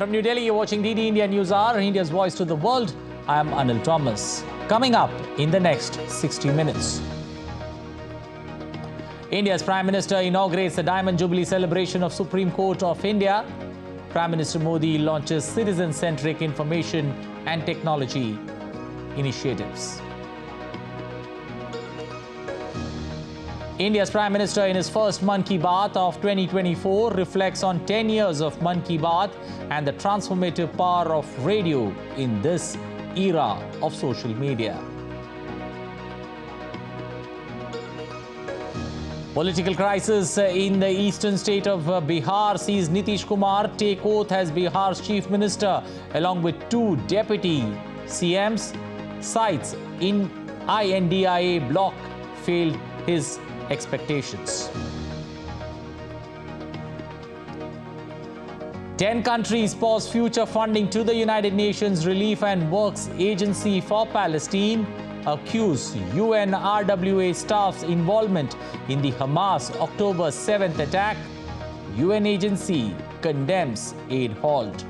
From New Delhi, you're watching DD India News Hour, India's voice to the world. I am Anil Thomas. Coming up in the next 60 minutes. India's Prime Minister inaugurates the Diamond Jubilee celebration of Supreme Court of India. Prime Minister Modi launches citizen-centric information and technology initiatives. India's Prime Minister in his first Mann Ki Baat of 2024 reflects on 10 years of Mann Ki Baat and the transformative power of radio in this era of social media. Political crisis in the eastern state of Bihar sees Nitish Kumar take oath as Bihar's Chief Minister along with two deputy CMs. Cites in INDIA bloc failed his expectations. 10 countries pause future funding to the United Nations Relief and Works Agency for Palestine, accuse UNRWA staff's involvement in the Hamas October 7th attack. UN agency condemns aid halt.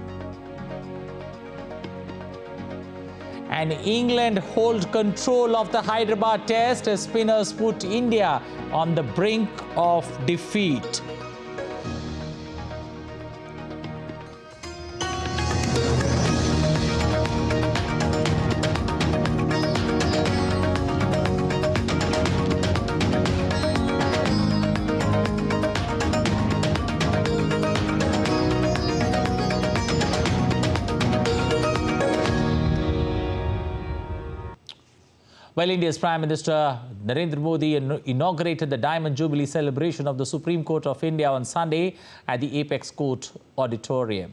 And England hold control of the Hyderabad Test as spinners put India on the brink of defeat. Well, India's Prime Minister Narendra Modi inaugurated the Diamond Jubilee celebration of the Supreme Court of India on Sunday at the Apex Court Auditorium.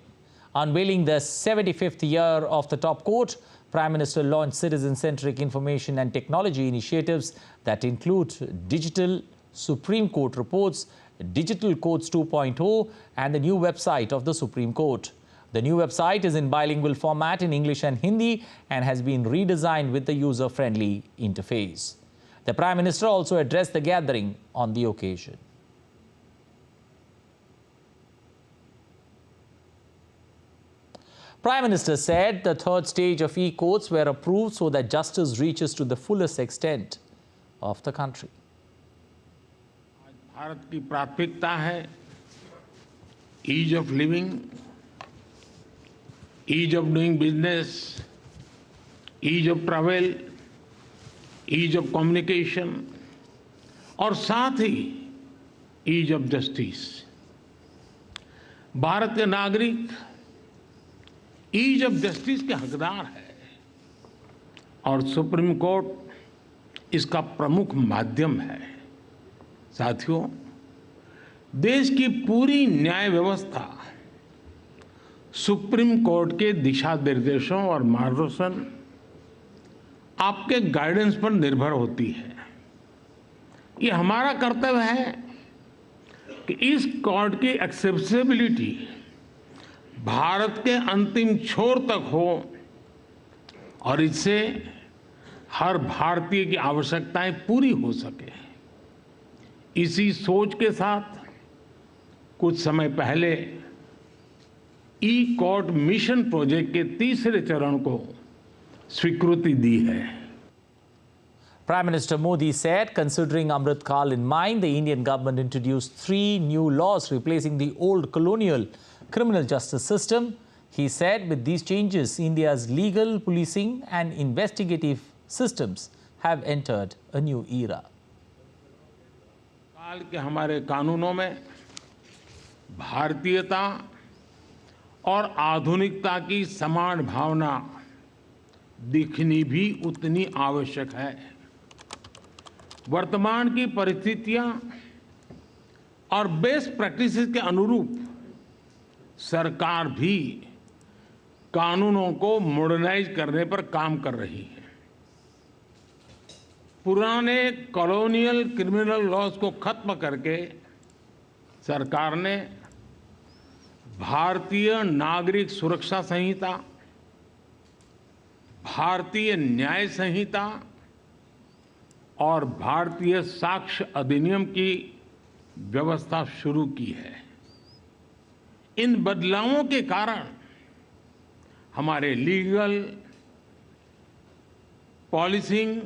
Unveiling the 75th year of the top court, Prime Minister launched citizen-centric information and technology initiatives that include digital Supreme Court reports, Digital Courts 2.0, and the new website of the Supreme Court. The new website is in bilingual format in English and Hindi and has been redesigned with the user-friendly interface. The Prime Minister also addressed the gathering on the occasion. Prime Minister said the third stage of e-courts were approved so that justice reaches to the fullest extent of the country. Bharat की प्राथमिकता है ease of living, ease of doing business, ease of travel, ease of communication और साथ ही ease of justice. Bharat के नागरिक ease of justice के हकदार है और सुप्रीम कोर्ट इसका प्रमुख माध्यम है। साथियों, देश की पूरी न्याय व्यवस्था सुप्रीम कोर्ट के दिशा निर्देशों और मार्गदर्शन आपके गाइडेंस पर निर्भर होती है। ये हमारा कर्तव्य है कि इस कोर्ट की एक्सेसिबिलिटी भारत के अंतिम छोर तक हो और इससे हर भारतीय की आवश्यकताएं पूरी हो सके। इसी सोच के साथ कुछ समय पहले ई-कोर्ट मिशन प्रोजेक्ट के तीसरे चरण को स्वीकृति दी है। Prime Minister Modi said, considering Amrit Kal in mind, the Indian government introduced 3 new laws replacing the old colonial criminal justice system. He said, with these changes, India's legal, policing and investigative systems have entered a new era. काल के हमारे कानूनों में भारतीयता और आधुनिकता की समान भावना दिखनी भी उतनी आवश्यक है। वर्तमान की परिस्थितियां और बेस्ट प्रैक्टिसेस के अनुरूप सरकार भी कानूनों को मॉडर्नाइज करने पर काम कर रही है। पुराने कॉलोनियल क्रिमिनल लॉज को खत्म करके सरकार ने भारतीय नागरिक सुरक्षा संहिता, भारतीय न्याय संहिता और भारतीय साक्ष्य अधिनियम की व्यवस्था शुरू की है। इन बदलावों के कारण हमारे लीगल, पॉलिसिंग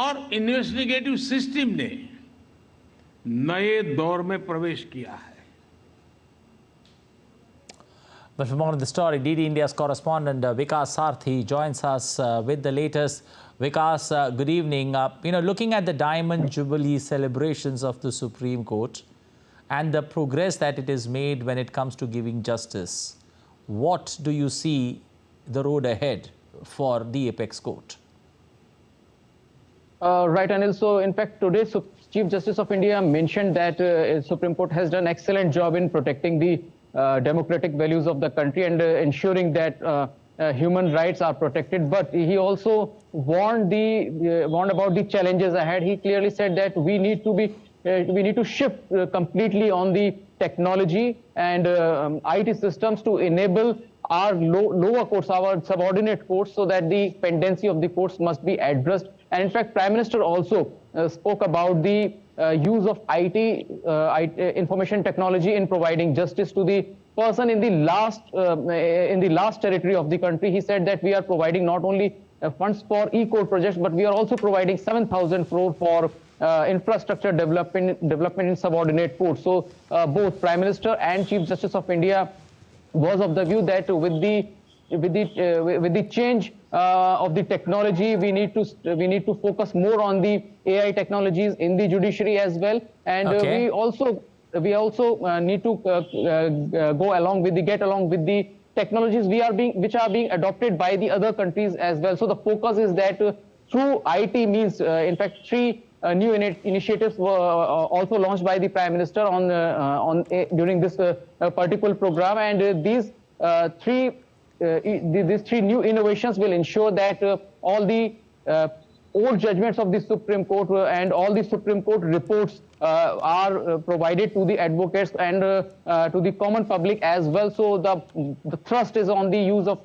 और इन्वेस्टिगेटिव सिस्टम ने नए दौर में प्रवेश किया है. But for more of the story, DD India's correspondent Vikas Sarthi joins us with the latest. Vikas, good evening. Looking at the Diamond Jubilee celebrations of the Supreme Court and the progress that it has made when it comes to giving justice, what do you see the road ahead for the Apex Court? Right, Anil. So, in fact, today Chief Justice of India mentioned that Supreme Court has done excellent job in protecting the democratic values of the country and ensuring that human rights are protected. But he also warned about the challenges ahead. He clearly said that we need to shift completely on the technology and IT systems to enable our lower courts, our subordinate courts, so that the pendency of the courts must be addressed. And in fact, Prime Minister also spoke about the use of IT, information technology in providing justice to the person in the last territory of the country. He said that we are providing not only funds for e-court projects, but we are also providing 7,000 crore for infrastructure development in subordinate courts. So both Prime Minister and Chief Justice of India was of the view that with the change of the technology, we need to focus more on the AI technologies in the judiciary as well, and we also need to get along with the technologies which are being adopted by the other countries as well. So the focus is that through IT means, in fact, 3 new initiatives were also launched by the Prime Minister during this particular program, and these three new innovations will ensure that all the old judgments of the Supreme Court and all the Supreme Court reports are provided to the advocates and to the common public as well. So the thrust is on the use of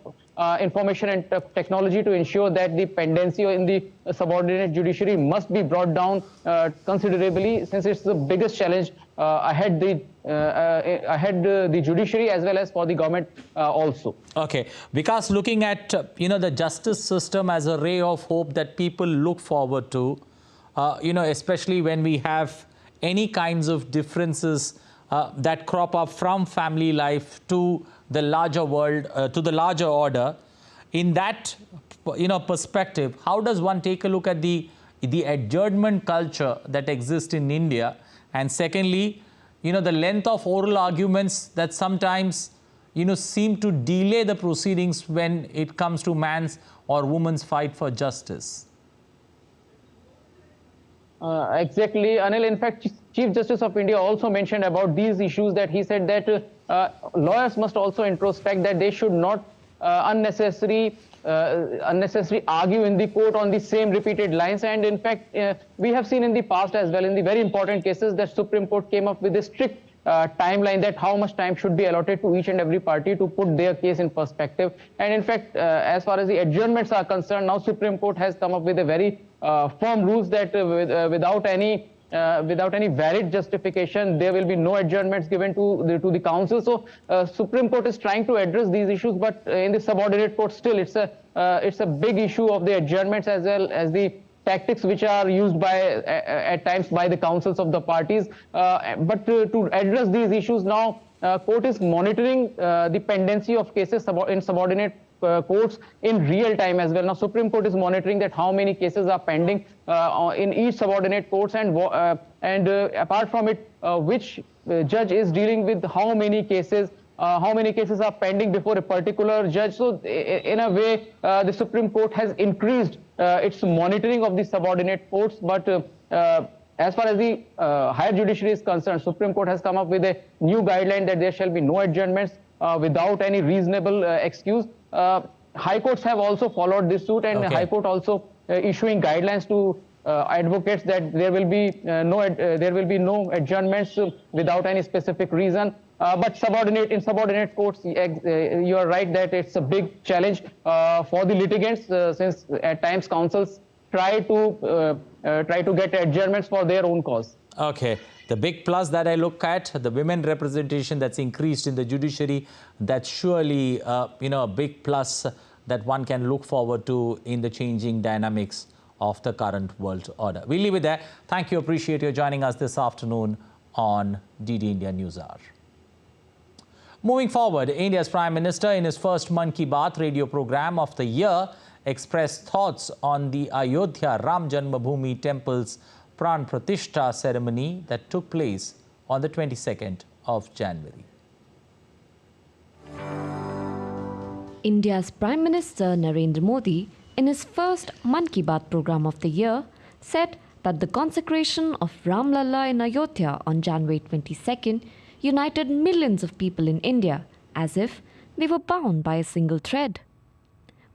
information and technology to ensure that the pendency in the subordinate judiciary must be brought down considerably, since it's the biggest challenge ahead the judiciary as well as for the government also. Okay, because looking at the justice system as a ray of hope that people look forward to, especially when we have any kinds of differences that crop up from family life to the larger world, to the larger order. In that perspective, how does one take a look at the adjournment culture that exists in India? And secondly, the length of oral arguments that sometimes seem to delay the proceedings when it comes to man's or woman's fight for justice. Exactly, Anil. In fact, Chief Justice of India also mentioned about these issues, that he said that lawyers must also introspect, that they should not unnecessarily argue in the court on the same repeated lines. And in fact, we have seen in the past as well, in the very important cases, that Supreme Court came up with a strict timeline, that how much time should be allotted to each and every party to put their case in perspective. And in fact, as far as the adjournments are concerned, now Supreme Court has come up with a very firm rules that without any valid justification, there will be no adjournments given to the council. So Supreme Court is trying to address these issues, but in the subordinate court still it's a big issue of the adjournments as well as the tactics which are used at times by the councils of the parties. But to address these issues now, court is monitoring the pendency of cases in subordinate courts in real time as well. Now Supreme Court is monitoring that how many cases are pending in each subordinate courts, and apart from it, which judge is dealing with how many cases are pending before a particular judge. So in a way, the Supreme Court has increased its monitoring of the subordinate courts. But as far as the higher judiciary is concerned, Supreme Court has come up with a new guideline that there shall be no adjournments without any reasonable excuse. High courts have also followed this suit, and High Court also issuing guidelines to advocates that there will be no adjournments without any specific reason. But in subordinate courts, you are right that it's a big challenge for the litigants, since at times counsels try to get adjournments for their own cause. Okay. The big plus that I look at, the women representation that's increased in the judiciary, that's surely a big plus that one can look forward to in the changing dynamics of the current world order. We'll leave it there. Thank you. Appreciate you joining us this afternoon on DD India News Hour. Moving forward, India's Prime Minister in his first Mann Ki Baat radio program of the year expressed thoughts on the Ayodhya Ram Janmabhoomi Temple's Pran Pratishta ceremony that took place on the 22nd of January. India's Prime Minister Narendra Modi, in his first Mann Ki Baat program of the year, said that the consecration of Ram Lalla in Ayodhya on January 22nd united millions of people in India as if they were bound by a single thread.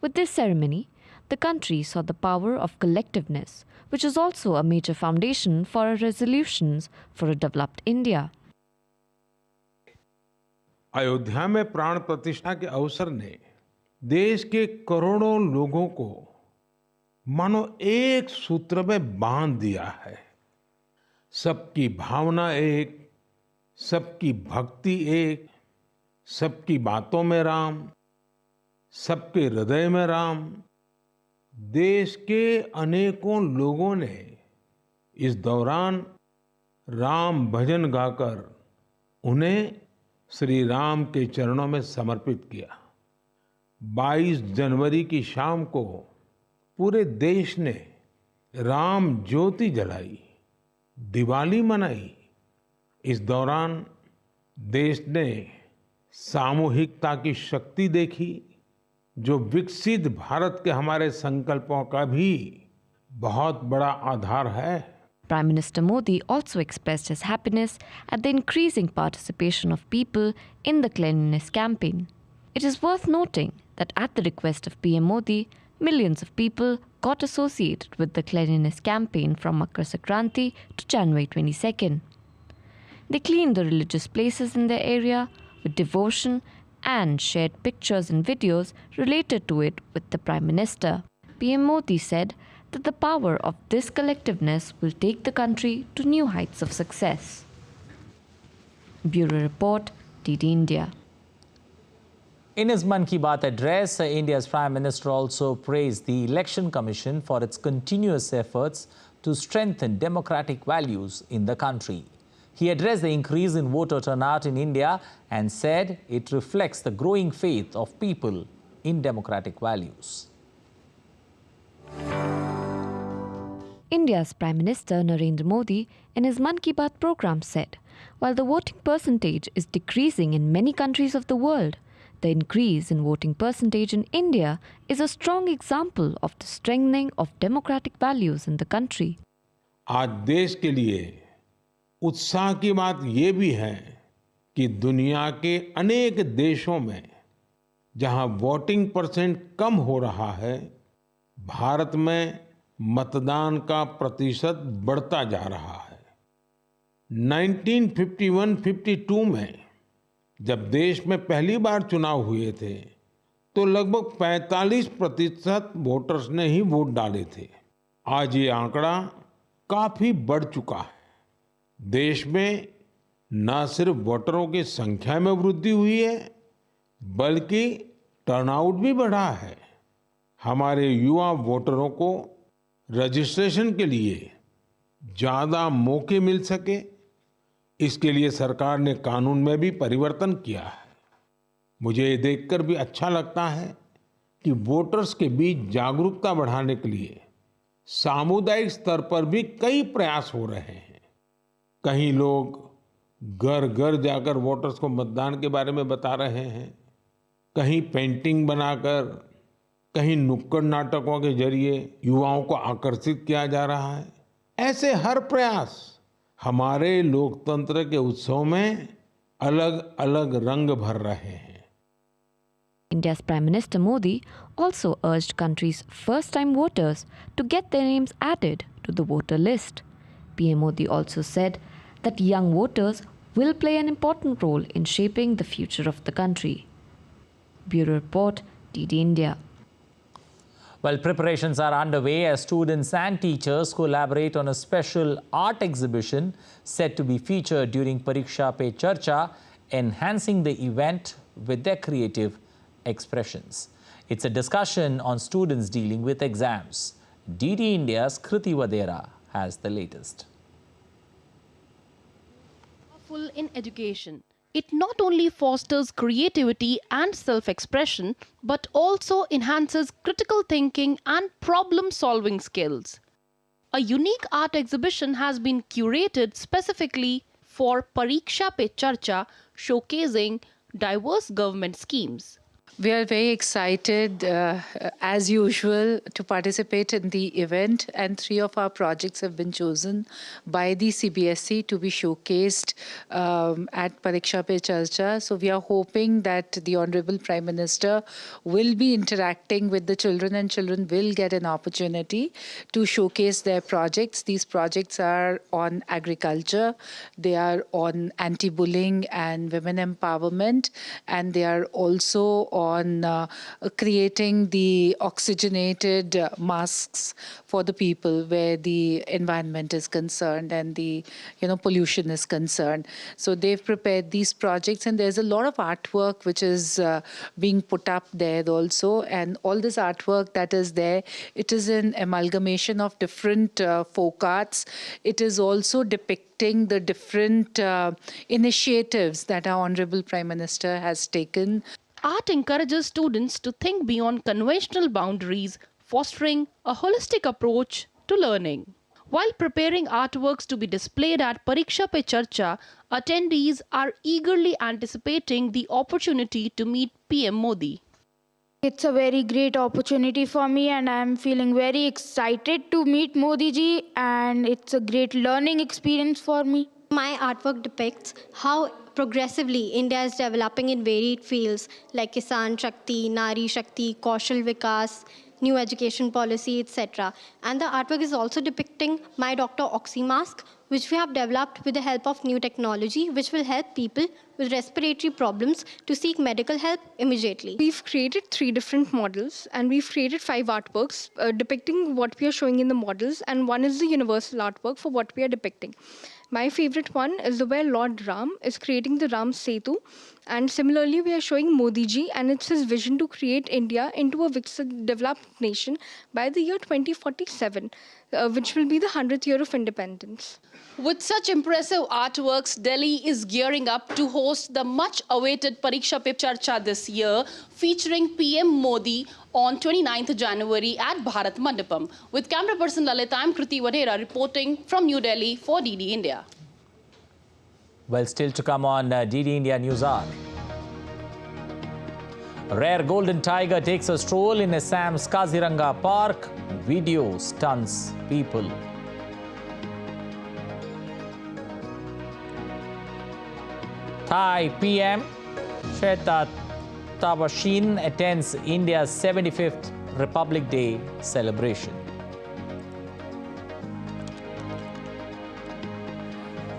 With this ceremony, the country saw the power of collectiveness, which is also a major foundation for our resolutions for a developed India. Ayodhya में प्राण प्रतिष्ठा के अवसर ने देश के करोड़ों लोगों को मानो एक सूत्र में बांध दिया है। सबकी भावना एक, सबकी भक्ति एक, सबकी बातों में राम, सबके हृदय में राम। देश के अनेकों लोगों ने इस दौरान राम भजन गाकर उन्हें श्री राम के चरणों में समर्पित किया। 22 जनवरी की शाम को पूरे देश ने राम ज्योति जलाई, दिवाली मनाई। इस दौरान देश ने सामूहिकता की शक्ति देखी, जो विकसित भारत के हमारे संकल्पों का भी बहुत बड़ा आधार है। Prime Minister Modi also expressed his happiness at the increasing participation of people in the cleanliness campaign. It is worth noting that at the request of PM Modi, millions of people got associated with the cleanliness campaign from Makar Sankranti to January 22nd. They cleaned the religious places in their area with devotion and shared pictures and videos related to it with the Prime Minister. PM Modi said that the power of this collectiveness will take the country to new heights of success. Bureau Report, DD India. In his Mann Ki Baat address, India's Prime Minister also praised the Election Commission for its continuous efforts to strengthen democratic values in the country. He addressed the increase in voter turnout in India and said it reflects the growing faith of people in democratic values. India's Prime Minister Narendra Modi in his Mann Ki Baat program said, while the voting percentage is decreasing in many countries of the world, the increase in voting percentage in India is a strong example of the strengthening of democratic values in the country. आज देश के लिए उत्साह की बात ये भी है कि दुनिया के अनेक देशों में जहां वोटिंग परसेंट कम हो रहा है, भारत में मतदान का प्रतिशत बढ़ता जा रहा है। 1951-52 में जब देश में पहली बार चुनाव हुए थे, तो लगभग 45% वोटर्स ने ही वोट डाले थे। आज ये आंकड़ा काफी बढ़ चुका है। देश में न सिर्फ वोटरों की संख्या में वृद्धि हुई है, बल्कि टर्नआउट भी बढ़ा है। हमारे युवा वोटरों को रजिस्ट्रेशन के लिए ज्यादा मौके मिल सके, इसके लिए सरकार ने कानून में भी परिवर्तन किया है। मुझे ये देखकर भी अच्छा लगता है कि वोटर्स के बीच जागरूकता बढ़ाने के लिए सामुदायिक स्तर पर भी कई प्रयास हो रहे हैं। कहीं लोग घर घर जाकर वोटर्स को मतदान के बारे में बता रहे हैं, कहीं पेंटिंग बनाकर, कहीं नुक्कड़ नाटकों के जरिए युवाओं को आकर्षित किया जा रहा है। ऐसे हर प्रयास हमारे लोकतंत्र के उत्सव में अलग-अलग रंग भर रहे हैं। India's Prime Minister Modi also urged country's first-time voters to get their names added to the voter list. PM Modi also said that young voters will play an important role in shaping the future of the country. Bureau Report, DD India. Well, preparations are underway as students and teachers collaborate on a special art exhibition set to be featured during Pariksha Pe Charcha, enhancing the event with their creative expressions. It's a discussion on students dealing with exams. DD India's Kriti Vadera has the latest. In education, it not only fosters creativity and self-expression, but also enhances critical thinking and problem-solving skills. A unique art exhibition has been curated specifically for Pariksha Pe Charcha, showcasing diverse government schemes. We are very excited, as usual, to participate in the event, and 3 of our projects have been chosen by the CBSE to be showcased at Pariksha Pe Charcha. So we are hoping that the Honorable Prime Minister will be interacting with the children, and children will get an opportunity to showcase their projects. These projects are on agriculture, they are on anti-bullying and women empowerment, and they are also on creating the oxygenated masks for the people where the environment is concerned and the pollution is concerned. So they've prepared these projects, and there's a lot of artwork which is being put up there also. And all this artwork that is there, it is an amalgamation of different folk arts. It is also depicting the different initiatives that our Honorable Prime Minister has taken. Art encourages students to think beyond conventional boundaries, fostering a holistic approach to learning. While preparing artworks to be displayed at Pariksha Pe Charcha, attendees are eagerly anticipating the opportunity to meet PM Modi. It's a very great opportunity for me, and I'm feeling very excited to meet Modi ji, and it's a great learning experience for me. My artwork depicts how progressively India is developing in varied fields like Kisan Shakti, Nari Shakti, Kaushal Vikas, new education policy, etc. And the artwork is also depicting My Doctor Oxy mask, which we have developed with the help of new technology, which will help people with respiratory problems to seek medical help immediately. We've created 3 different models, and we've created 5 artworks depicting what we are showing in the models, and one is the universal artwork for what we are depicting. My favorite one is where Lord Ram is creating the Ram Setu, and similarly we are showing Modi ji, and it's his vision to create India into a developed nation by the year 2047, which will be the 100th year of independence. With such impressive artworks, Delhi is gearing up to host the much-awaited Pariksha Pe Charcha this year, featuring PM Modi on 29th January at Bharat Mandapam. With camera person Lalit, I'm Kriti Vadera reporting from New Delhi for DD India. Well, still to come on DD India News Hour. Rare golden tiger takes a stroll in Assam's Kaziranga Park. Video stuns people. Thai PM Sheta Tawashin attends India's 75th Republic Day celebration.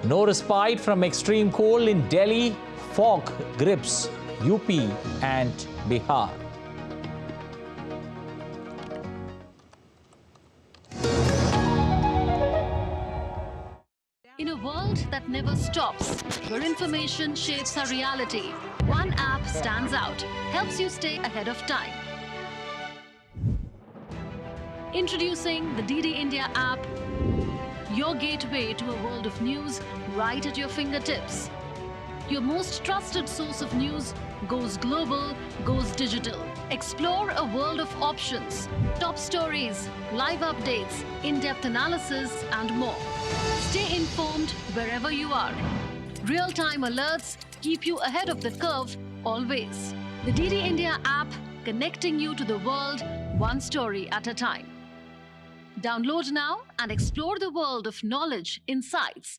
No respite from extreme cold in Delhi. Fog grips UP and Bihar. In a world that never stops, where information shapes our reality, one app stands out, helps you stay ahead of time. Introducing the DD India app, your gateway to a world of news right at your fingertips. Your most trusted source of news goes global, goes digital. Explore a world of options, top stories, live updates, in-depth analysis, and more. Stay informed wherever you are. Real-time alerts keep you ahead of the curve always. The DD India app, connecting you to the world, one story at a time. Download now and explore the world of knowledge, insights.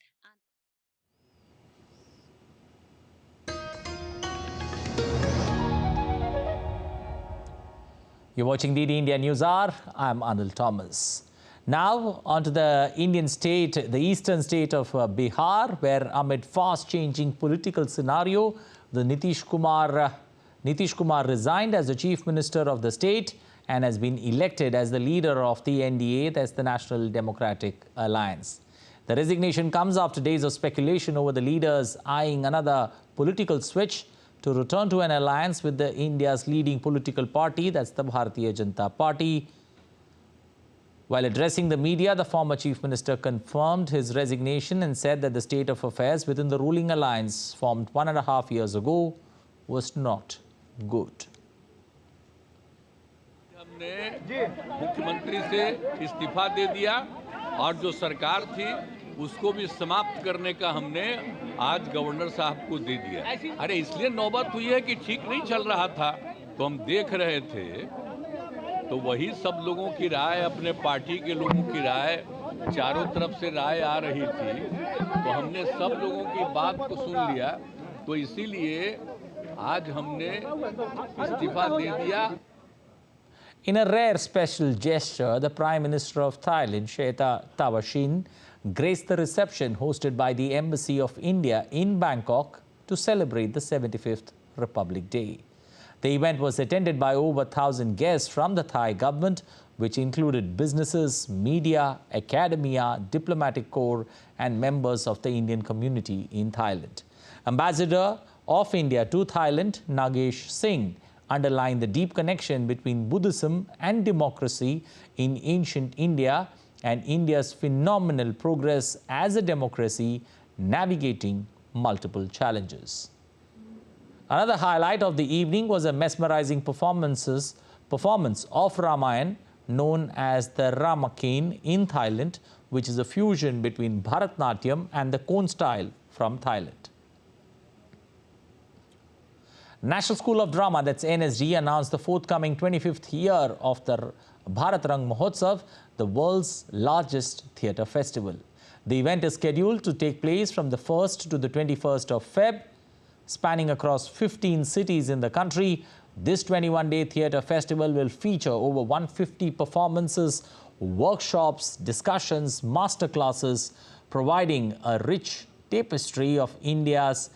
You're watching DD India News Hour. I'm Anil Thomas. Now on to the Indian state, the eastern state of Bihar, where amid fast-changing political scenario, the Nitish Kumar resigned as the chief minister of the state and has been elected as the leader of the NDA, that's the National Democratic Alliance. The resignation comes after days of speculation over the leaders eyeing another political switch to return to an alliance with the India's leading political party, that's the Bharatiya Janata Party. While addressing the media, the former Chief Minister confirmed his resignation and said that the state of affairs within the ruling alliance formed 1.5 years ago was not good. हमने मुख्यमंत्री से इस्तीफा दे दिया और जो सरकार थी उसको भी समाप्त करने का हमने आज गवर्नर साहब को दे दिया। अरे इसलिए नौबत हुई है कि ठीक नहीं चल रहा था तो हम देख रहे थे, तो वही सब लोगों की राय, अपने पार्टी के लोगों की राय, चारों तरफ से राय आ रही थी, तो हमने सब लोगों की बात को सुन लिया, तो इसीलिए आज हमने इस्तीफा दे दिया। In a rare special gesture, the Prime Minister of Thailand, Srettha Thavisin, graced the reception hosted by the Embassy of India in Bangkok to celebrate the 75th Republic Day. The event was attended by over 1,000 guests from the Thai government, which included businesses, media, academia, diplomatic corps, and members of the Indian community in Thailand. Ambassador of India to Thailand, Nagesh Singh, underlined the deep connection between Buddhism and democracy in ancient India and India's phenomenal progress as a democracy navigating multiple challenges. Another highlight of the evening was a mesmerizing performance of Ramayan, known as the Ramakien in Thailand, which is a fusion between Bharatnatyam and the Kon style from Thailand. National School of Drama, that's NSD, announced the forthcoming 25th year of the Bharat Rang Mahotsav, the world's largest theatre festival. The event is scheduled to take place from the 1st to the 21st of Feb, spanning across 15 cities in the country. This 21-day theatre festival will feature over 150 performances, workshops, discussions, masterclasses, providing a rich tapestry of India's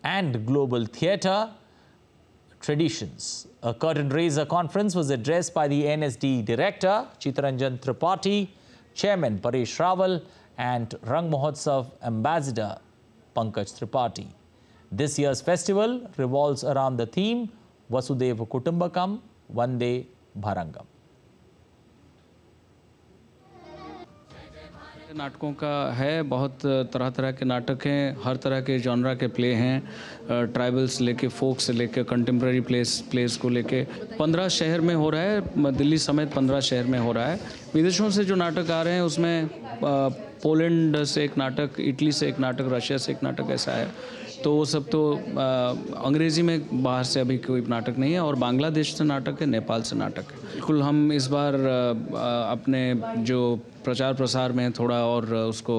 and global theatre traditions. A curtain raiser conference was addressed by the NSD Director Chittaranjan Tripathi, Chairman Paresh Rawal, and Rang Mahotsav Ambassador Pankaj Tripathi. This year's festival revolves around the theme Vasudhaiva Kutumbakam Vande Bharangam. नाटकों का है, बहुत तरह तरह के नाटक हैं, हर तरह के जॉनरा के प्ले हैं, ट्राइबल्स लेके, फोक से लेके, कंटेम्प्रेरी प्लेस को लेके 15 शहर में हो रहा है, दिल्ली समेत 15 शहर में हो रहा है। विदेशों से जो नाटक आ रहे हैं उसमें पोलैंड से एक नाटक, इटली से एक नाटक, रशिया से एक नाटक ऐसा है, तो वो सब तो अंग्रेज़ी में बाहर से अभी कोई नाटक नहीं है, और बांग्लादेश से नाटक है, नेपाल से नाटक है। बिल्कुल हम इस बार अपने जो प्रचार प्रसार में थोड़ा और उसको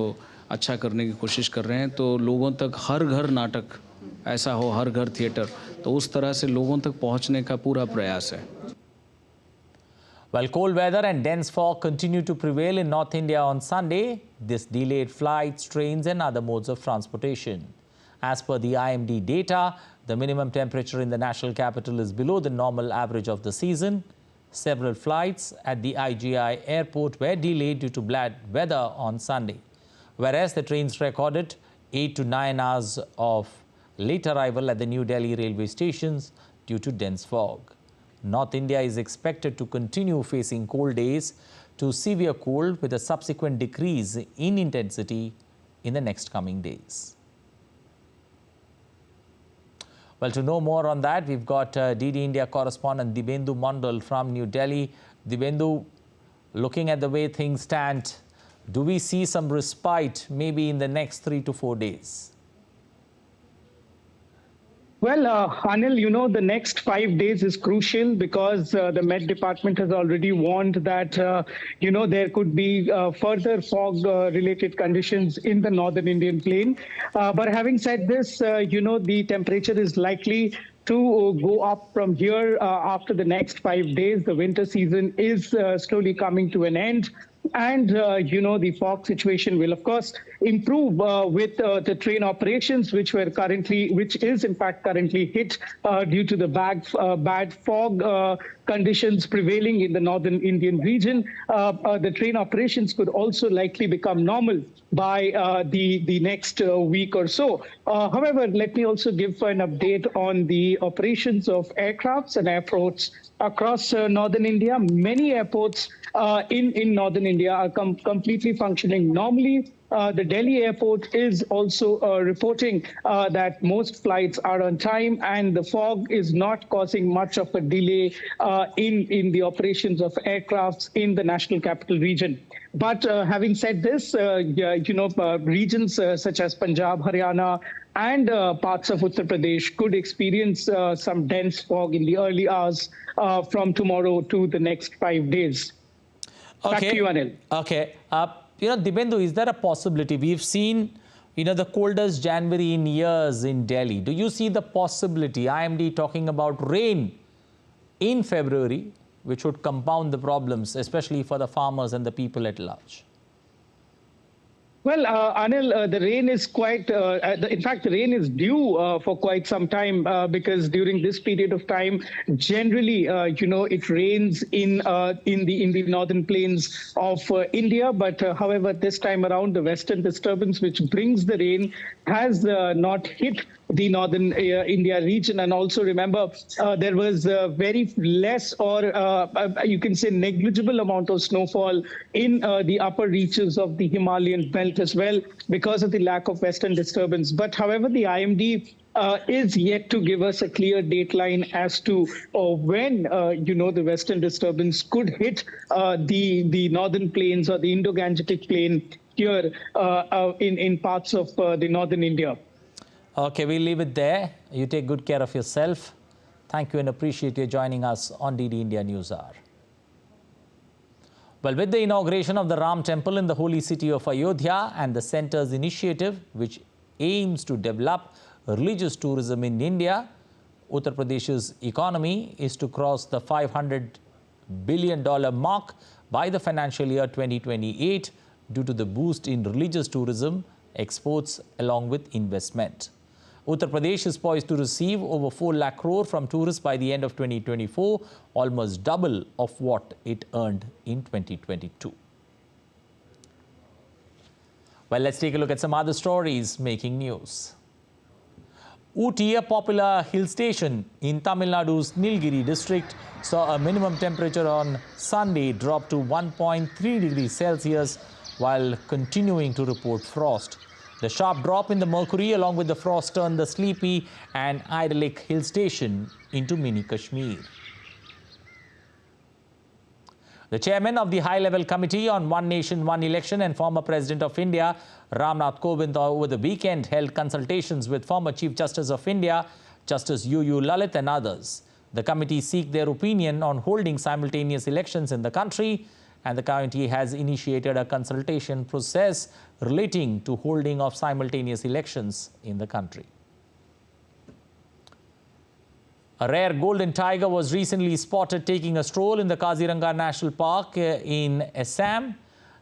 अच्छा करने की कोशिश कर रहे हैं, तो लोगों तक हर घर नाटक ऐसा हो, हर घर थिएटर, तो उस तरह से लोगों तक पहुंचने का पूरा प्रयास है। While cold weather and dense fog continue to prevail in North India on Sunday, this delayed flights, trains and other modes of transportation. As per the IMD data, the minimum temperature in the national capital is below the normal average of the season. Several flights at the IGI airport were delayed due to bad weather on Sunday, whereas the trains recorded 8 to 9 hours of late arrival at the New Delhi railway stations due to dense fog. North India is expected to continue facing cold days to severe cold with a subsequent decrease in intensity in the next coming days. Well, to know more on that, we've got DD India correspondent Dibendu Mandal from New Delhi. Dibendu, looking at the way things stand, do we see some respite maybe in the next 3 to 4 days? Well, Anil, you know, the next 5 days is crucial because the Met Department has already warned that, you know, there could be further fog-related conditions in the northern Indian plain. But having said this, you know, the temperature is likely to go up from here after the next 5 days. The winter season is slowly coming to an end. And, the fog situation will, of course, improve with the train operations, which is in fact currently hit due to the bad fog conditions prevailing in the northern Indian region. The train operations could also likely become normal by the next week or so. However, let me also give an update on the operations of aircrafts and airports across northern India. Many airports in northern India are completely functioning normally. The Delhi airport is also reporting that most flights are on time, and the fog is not causing much of a delay in the operations of aircrafts in the national capital region. But having said this, regions such as Punjab, Haryana, and parts of Uttar Pradesh could experience some dense fog in the early hours from tomorrow to the next 5 days. Okay. Back to you, Anil. Okay. Dibyendu, is there a possibility? We've seen, the coldest January in years in Delhi. Do you see the possibility, IMD talking about rain in February, which would compound the problems, especially for the farmers and the people at large? Well, Anil, the rain is in fact, the rain is due for quite some time because during this period of time, generally, it rains in the northern plains of India. But however, this time around, the western disturbance, which brings the rain, has not hit the northern India region. And also remember, there was very less or you can say negligible amount of snowfall in the upper reaches of the Himalayan belt as well because of the lack of western disturbance. But however, the IMD is yet to give us a clear dateline as to when, the western disturbance could hit the northern plains or the Indo-Gangetic plain here in parts of the northern India. Okay, we'll leave it there. You take good care of yourself. Thank you and appreciate you joining us on DD India News Hour. Well, with the inauguration of the Ram Temple in the holy city of Ayodhya and the centre's initiative, which aims to develop religious tourism in India, Uttar Pradesh's economy is to cross the $500 billion mark by the financial year 2028 due to the boost in religious tourism, exports along with investment. Uttar Pradesh is poised to receive over 4 lakh crore from tourists by the end of 2024, almost double of what it earned in 2022. Well, let's take a look at some other stories making news. Ooty, a popular hill station in Tamil Nadu's Nilgiri district, saw a minimum temperature on Sunday drop to 1.3 degrees Celsius while continuing to report frost. The sharp drop in the mercury along with the frost turned the sleepy and idyllic hill station into mini Kashmir. The chairman of the high-level committee on One Nation, One Election and former President of India, Ram Nath Kovind, over the weekend held consultations with former Chief Justice of India, Justice U.U. Lalit and others. The committee seek their opinion on holding simultaneous elections in the country, and the committee has initiated a consultation process relating to holding of simultaneous elections in the country. A rare golden tiger was recently spotted taking a stroll in the Kaziranga National Park in Assam.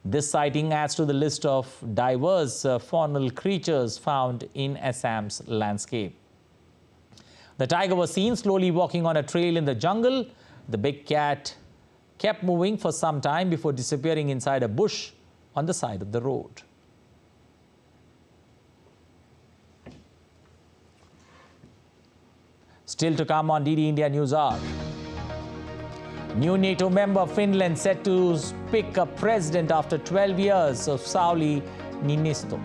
This sighting adds to the list of diverse faunal creatures found in Assam's landscape. The tiger was seen slowly walking on a trail in the jungle. The big cat kept moving for some time before disappearing inside a bush on the side of the road. Still to come on DD India News Hour. New NATO member Finland set to pick a president after 12 years of Sauli Niinisto.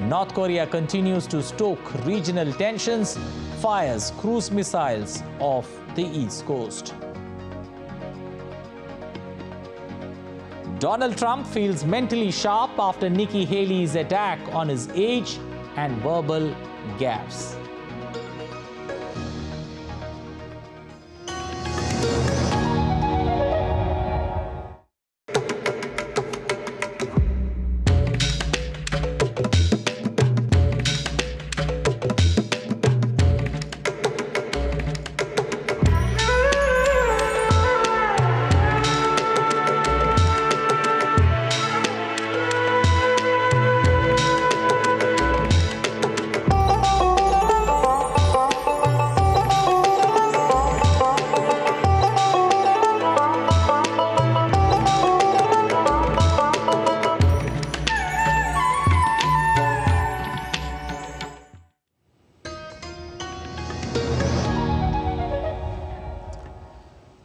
North Korea continues to stoke regional tensions, fires cruise missiles off the East Coast. Donald Trump feels mentally sharp after Nikki Haley's attack on his age and verbal gaffes.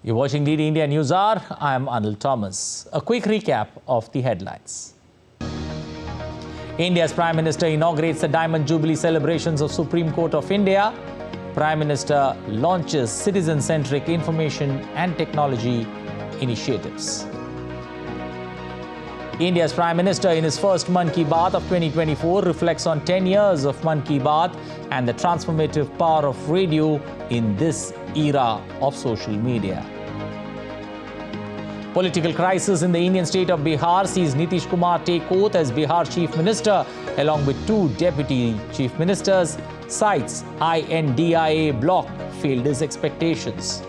You're watching DD India News Hour. I'm Anil Thomas. A quick recap of the headlines. India's Prime Minister inaugurates the Diamond Jubilee celebrations of Supreme Court of India. Prime Minister launches citizen-centric information and technology initiatives. India's Prime Minister in his first Mann Ki Baat of 2024 reflects on 10 years of Mann Ki Baat and the transformative power of radio in this era of social media. Political crisis in the Indian state of Bihar sees Nitish Kumar take oath as Bihar Chief Minister along with 2 Deputy Chief Ministers. Cites INDIA bloc failed his expectations.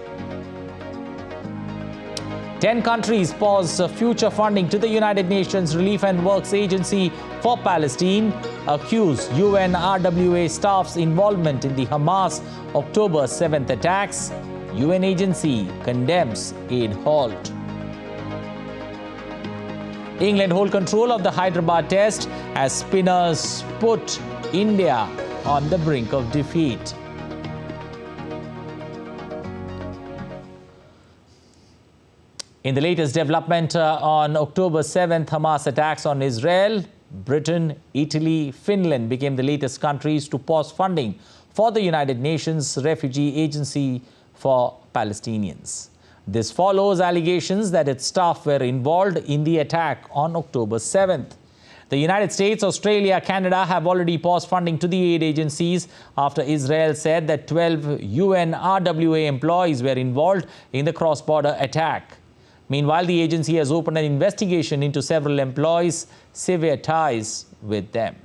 10 countries pause future funding to the United Nations Relief and Works Agency for Palestine, accuse UNRWA staff's involvement in the Hamas October 7th attacks. UN agency condemns aid halt. England hold control of the Hyderabad Test as spinners put India on the brink of defeat. In the latest development on October 7th, Hamas attacks on Israel, Britain, Italy, Finland became the latest countries to pause funding for the United Nations Refugee Agency for Palestinians. This follows allegations that its staff were involved in the attack on October 7th. The United States, Australia, Canada have already paused funding to the aid agencies after Israel said that 12 UNRWA employees were involved in the cross-border attack. Meanwhile, the agency has opened an investigation into several employees' severe ties with them.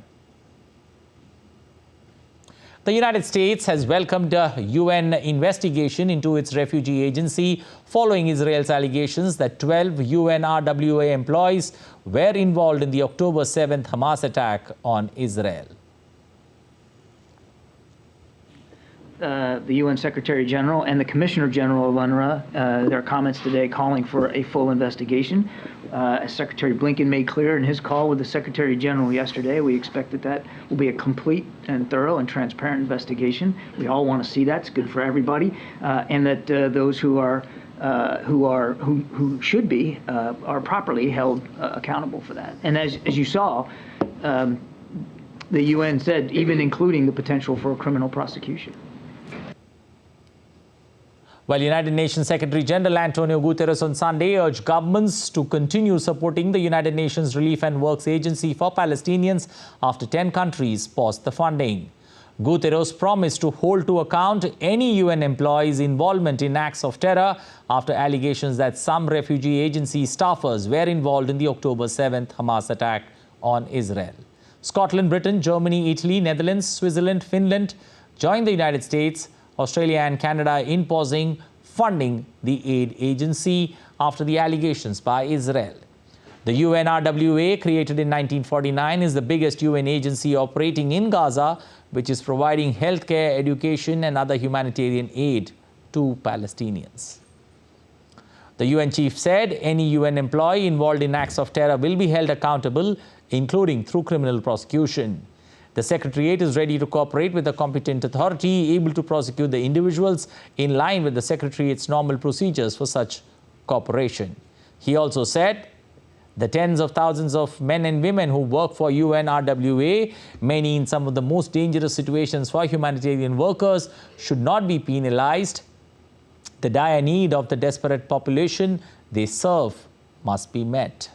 The United States has welcomed a UN investigation into its refugee agency following Israel's allegations that 12 UNRWA employees were involved in the October 7th Hamas attack on Israel. The UN Secretary General and the Commissioner General of UNRWA, their comments today calling for a full investigation. As Secretary Blinken made clear in his call with the Secretary General yesterday, we expect that that will be a complete and thorough and transparent investigation. We all want to see that. It's good for everybody, and that those who should be are properly held accountable for that. And as you saw, the UN said even including the potential for a criminal prosecution. While United Nations Secretary General Antonio Guterres on Sunday urged governments to continue supporting the United Nations Relief and Works Agency for Palestinians after 10 countries paused the funding. Guterres promised to hold to account any UN employees' involvement in acts of terror after allegations that some refugee agency staffers were involved in the October 7th Hamas attack on Israel. Scotland, Britain, Germany, Italy, Netherlands, Switzerland, Finland joined the United States, Australia and Canada in pausing funding the aid agency after the allegations by Israel. The UNRWA, created in 1949, is the biggest UN agency operating in Gaza, which is providing healthcare, education and other humanitarian aid to Palestinians. The UN chief said any UN employee involved in acts of terror will be held accountable, including through criminal prosecution. The Secretariat is ready to cooperate with the competent authority, able to prosecute the individuals in line with the Secretariat's normal procedures for such cooperation. He also said the tens of thousands of men and women who work for UNRWA, many in some of the most dangerous situations for humanitarian workers, should not be penalized. The dire need of the desperate population they serve must be met.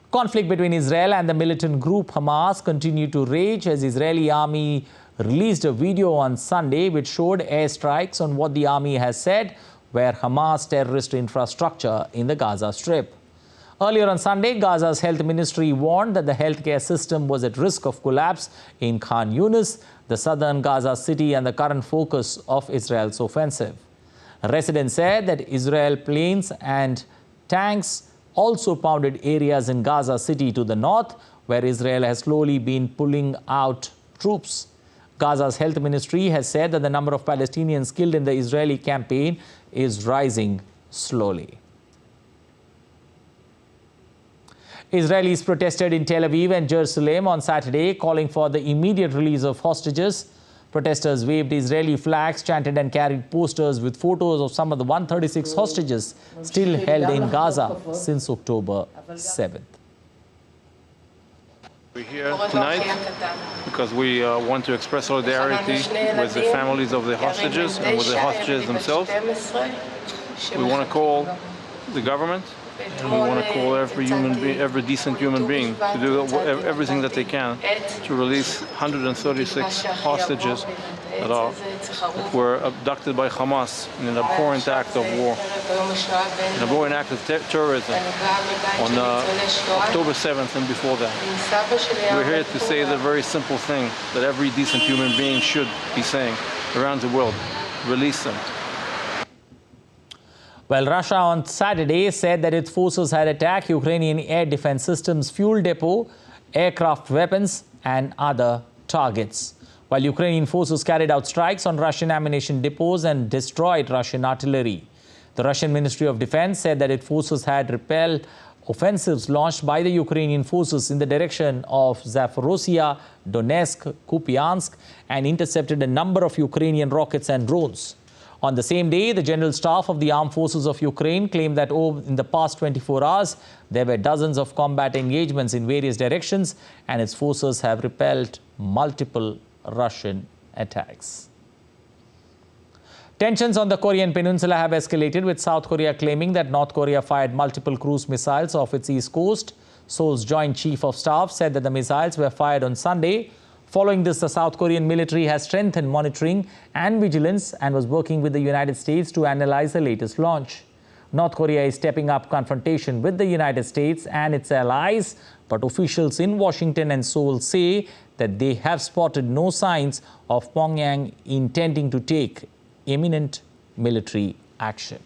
Conflict between Israel and the militant group Hamas continued to rage as Israeli army released a video on Sunday which showed airstrikes on what the army has said were Hamas terrorist infrastructure in the Gaza Strip. Earlier on Sunday, Gaza's health ministry warned that the healthcare system was at risk of collapse in Khan Yunis, the southern Gaza city and the current focus of Israel's offensive. Residents said that Israel planes and tanks also pounded areas in Gaza City to the north, where Israel has slowly been pulling out troops. Gaza's health ministry has said that the number of Palestinians killed in the Israeli campaign is rising slowly. Israelis protested in Tel Aviv and Jerusalem on Saturday, calling for the immediate release of hostages. Protesters waved Israeli flags, chanted and carried posters with photos of some of the 136 hostages still held in Gaza since October 7th. We're here tonight because we want to express solidarity with the families of the hostages and with the hostages themselves. We want to call the government, and we want to call every decent human being to do everything that they can to release 136 hostages that were abducted by Hamas in an abhorrent act of war, an abhorrent act of terrorism on October 7th and before that. We're here to say the very simple thing that every decent human being should be saying around the world: release them. Well, Russia on Saturday said that its forces had attacked Ukrainian air defense systems, fuel depot, aircraft weapons and other targets. While Ukrainian forces carried out strikes on Russian ammunition depots and destroyed Russian artillery. The Russian Ministry of Defense said that its forces had repelled offensives launched by the Ukrainian forces in the direction of Zaporozhye, Donetsk, Kupiansk and intercepted a number of Ukrainian rockets and drones. On the same day, the General Staff of the Armed Forces of Ukraine claimed that in the past 24 hours, there were dozens of combat engagements in various directions and its forces have repelled multiple Russian attacks. Tensions on the Korean peninsula have escalated, with South Korea claiming that North Korea fired multiple cruise missiles off its east coast. Seoul's Joint Chief of Staff said that the missiles were fired on Sunday. Following this, the South Korean military has strengthened monitoring and vigilance and was working with the United States to analyze the latest launch. North Korea is stepping up confrontation with the United States and its allies, but officials in Washington and Seoul say that they have spotted no signs of Pyongyang intending to take imminent military action.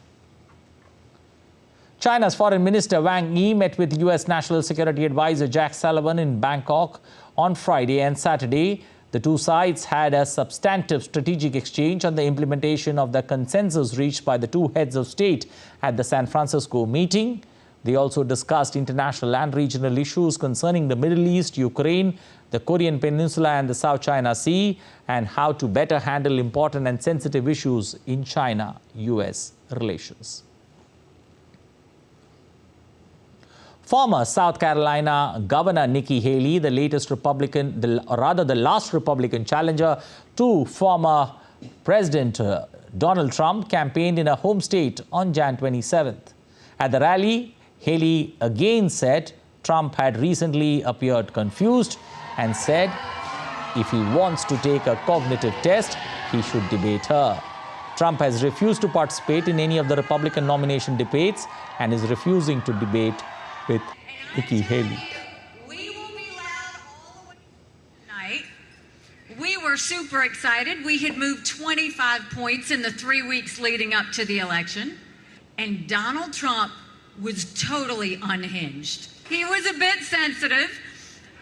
China's Foreign Minister Wang Yi met with U.S. National Security Advisor Jack Sullivan in Bangkok on Friday and Saturday. The two sides had a substantive strategic exchange on the implementation of the consensus reached by the two heads of state at the San Francisco meeting. They also discussed international and regional issues concerning the Middle East, Ukraine, the Korean Peninsula and the South China Sea, and how to better handle important and sensitive issues in China-US relations. Former South Carolina Governor Nikki Haley, the last Republican challenger to former President Donald Trump, campaigned in her home state on Jan 27th. At the rally, Haley again said Trump had recently appeared confused and said if he wants to take a cognitive test, he should debate her. Trump has refused to participate in any of the Republican nomination debates and is refusing to debate with Nikki Haley. We will be loud all the way tonight. We were super excited. We had moved 25 points in the 3 weeks leading up to the election, and Donald Trump was totally unhinged. He was a bit sensitive,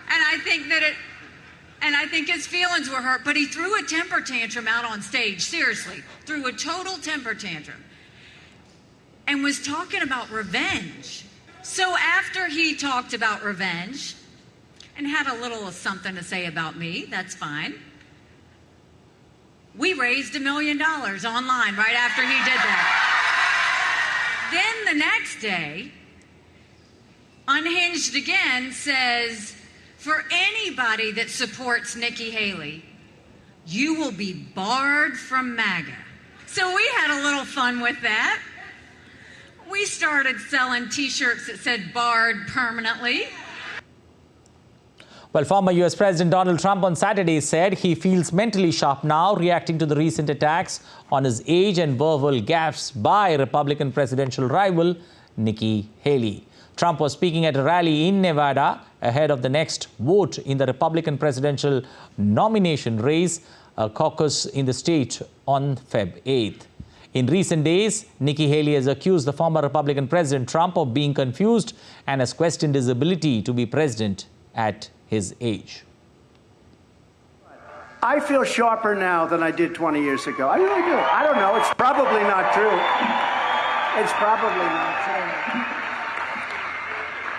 and I think his feelings were hurt, but he threw a temper tantrum out on stage, seriously, threw a total temper tantrum, and was talking about revenge. So after he talked about revenge and had a little something to say about me, that's fine, we raised $1 million online right after he did that. Then the next day, unhinged again, says, for anybody that supports Nikki Haley, you will be barred from MAGA. So we had a little fun with that. We started selling T-shirts that said barred permanently. Well, former U.S. President Donald Trump on Saturday said he feels mentally sharp now, reacting to the recent attacks on his age and verbal gaffes by Republican presidential rival Nikki Haley. Trump was speaking at a rally in Nevada ahead of the next vote in the Republican presidential nomination race, a caucus in the state on Feb 8th. In recent days, Nikki Haley has accused the former Republican President Trump of being confused and has questioned his ability to be president at his age. I feel sharper now than I did 20 years ago. I really do. I don't know. It's probably not true. It's probably not true.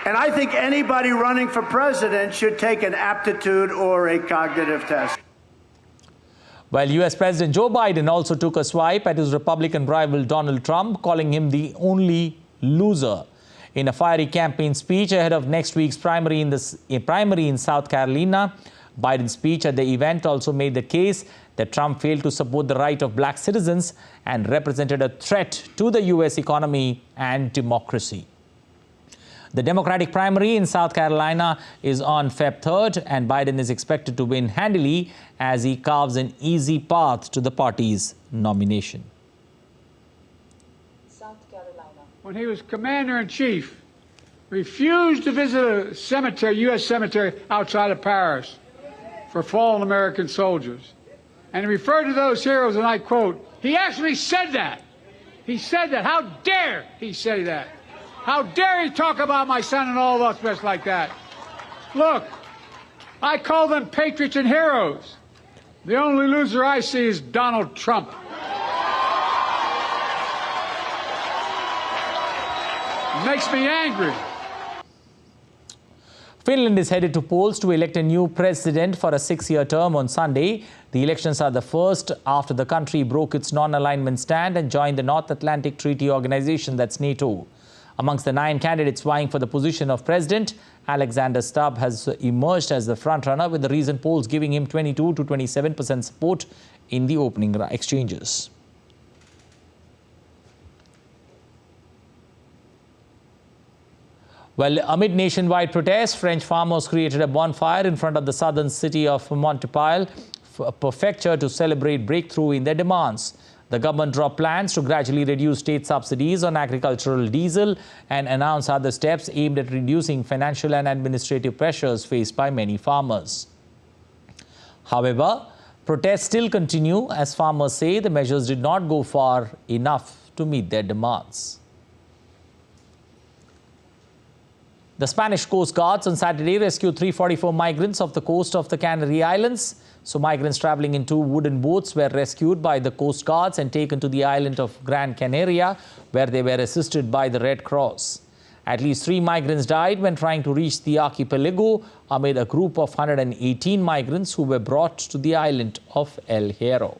And I think anybody running for president should take an aptitude or a cognitive test. Well, US President Joe Biden also took a swipe at his Republican rival Donald Trump, calling him the only loser. In a fiery campaign speech ahead of next week's primary in South Carolina, Biden's speech at the event also made the case that Trump failed to support the right of black citizens and represented a threat to the US economy and democracy. The Democratic primary in South Carolina is on Feb 3rd, and Biden is expected to win handily as he carves an easy path to the party's nomination. South Carolina. When he was commander-in-chief, refused to visit a cemetery, U.S. cemetery outside of Paris for fallen American soldiers. And he referred to those heroes, and I quote, he actually said that. He said that. How dare he say that? How dare he talk about my son and all of us like that? Look, I call them patriots and heroes. The only loser I see is Donald Trump. It makes me angry. Finland is headed to polls to elect a new president for a 6-year term on Sunday. The elections are the first after the country broke its non-alignment stand and joined the North Atlantic Treaty Organization, that's NATO. Amongst the 9 candidates vying for the position of president, Alexander Stubb has emerged as the frontrunner, with the recent polls giving him 22 to 27% support in the opening exchanges. Well, amid nationwide protests, French farmers created a bonfire in front of the southern city of Montpellier prefecture to celebrate breakthrough in their demands. The government dropped plans to gradually reduce state subsidies on agricultural diesel and announce other steps aimed at reducing financial and administrative pressures faced by many farmers. However, protests still continue as farmers say the measures did not go far enough to meet their demands. The Spanish Coast Guards on Saturday rescued 344 migrants off the coast of the Canary Islands. So migrants traveling in 2 wooden boats were rescued by the Coast Guards and taken to the island of Gran Canaria, where they were assisted by the Red Cross. At least 3 migrants died when trying to reach the archipelago amid a group of 118 migrants who were brought to the island of El Hierro.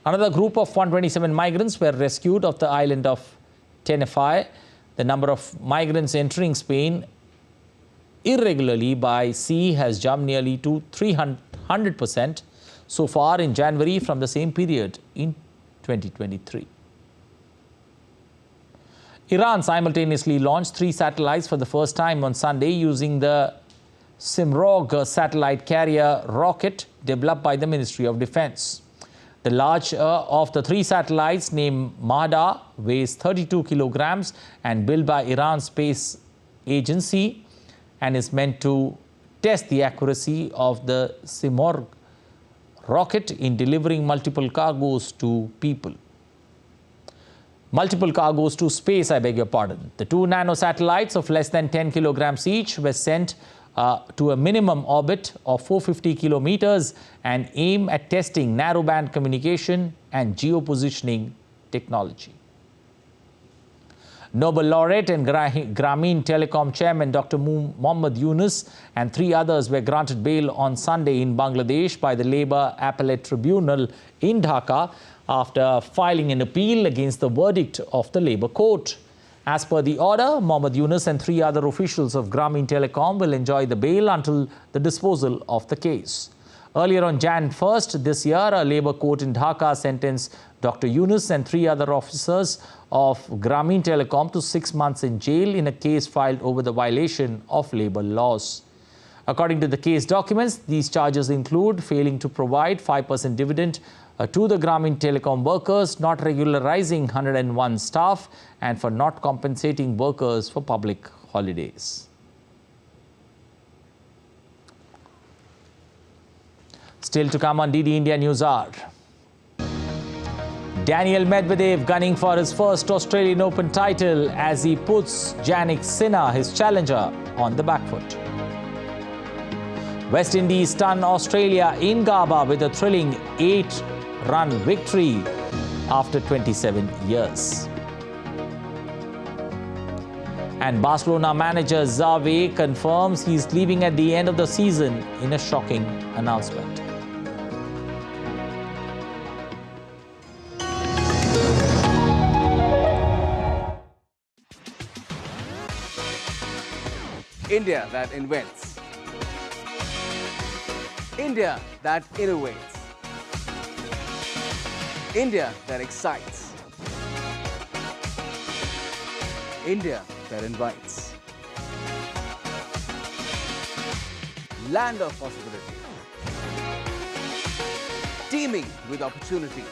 Another group of 127 migrants were rescued off the island of Tenerife. The number of migrants entering Spain irregularly by sea has jumped nearly to 300% so far in January from the same period in 2023. Iran simultaneously launched 3 satellites for the first time on Sunday using the Simrog satellite carrier rocket developed by the Ministry of Defense. The larger of the 3 satellites, named Mahda, weighs 32 kilograms and built by Iran's space agency, and is meant to test the accuracy of the Simorg rocket in delivering multiple cargoes to space, I beg your pardon. The 2 nanosatellites of less than 10 kilograms each were sent to a minimum orbit of 450 kilometers and aim at testing narrowband communication and geopositioning technology. Nobel laureate and Gramin Telecom chairman Dr. Mohammad Yunus and 3 others were granted bail on Sunday in Bangladesh by the Labour Appellate Tribunal in Dhaka after filing an appeal against the verdict of the Labour Court. As per the order, Mohammad Yunus and 3 other officials of Gramin Telecom will enjoy the bail until the disposal of the case. Earlier on Jan 1st this year, a Labour court in Dhaka sentenced Dr. Yunus and 3 other officers of Gramin Telecom to 6 months in jail in a case filed over the violation of labour laws. According to the case documents, these charges include failing to provide 5% dividend to the Gramin Telecom workers, not regularizing 101 staff, and for not compensating workers for public holidays. Still to come on DD India News Hour. Daniel Medvedev gunning for his first Australian Open title as he puts Jannik Sinner, his challenger, on the back foot. West Indies stun Australia in Gabba with a thrilling 8-run victory after 27 years. And Barcelona manager Xavi confirms he's leaving at the end of the season in a shocking announcement. India that invents. India that innovates. India that excites. India that invites. Land of possibility. Teeming with opportunities.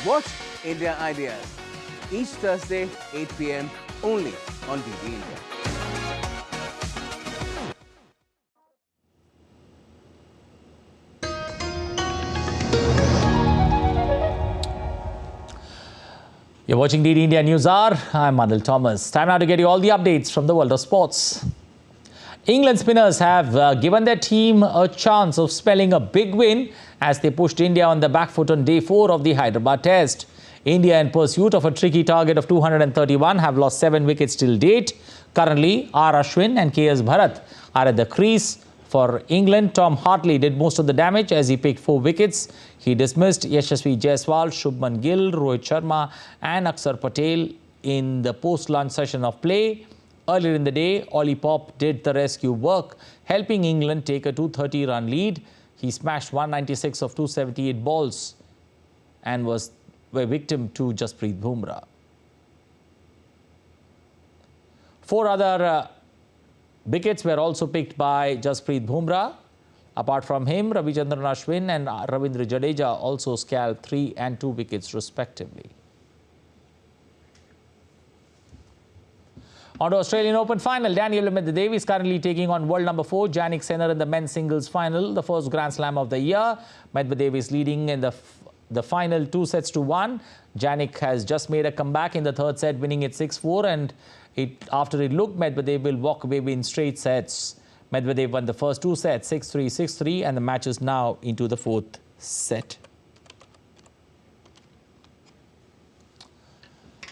Watch India Ideas each Thursday, 8 p.m. only on DD India. You're watching DD India News Hour. I'm Anil Thomas. Time now to get you all the updates from the world of sports. England spinners have given their team a chance of spelling a big win as they pushed India on the back foot on day 4 of the Hyderabad Test. India, in pursuit of a tricky target of 231, have lost 7 wickets till date. Currently, R. Ashwin and KS Bharat are at the crease. For England, Tom Hartley did most of the damage as he picked 4 wickets. He dismissed Yashasvi Jaiswal, Shubman Gill, Rohit Sharma and Akshar Patel in the post-lunch session of play. Earlier in the day, Ollie Pope did the rescue work, helping England take a 230-run lead. He smashed 196 of 278 balls and was a victim to Jasprit Bumrah. 4 other wickets were also picked by Jasprit Bumrah. Apart from him, Ravichandran Ashwin and Ravindra Jadeja also scalped 3 and 2 wickets respectively. On to Australian Open final, Daniel Medvedev is currently taking on world number 4 Jannik Sinner in the men's singles final, the first Grand Slam of the year. Medvedev is leading in the final 2-1. Jannik has just made a comeback in the third set, winning it 6-4, and after it looked Medvedev will walk away in straight sets. Medvedev won the first 2 sets, 6-3, 6-3, and the match is now into the 4th set.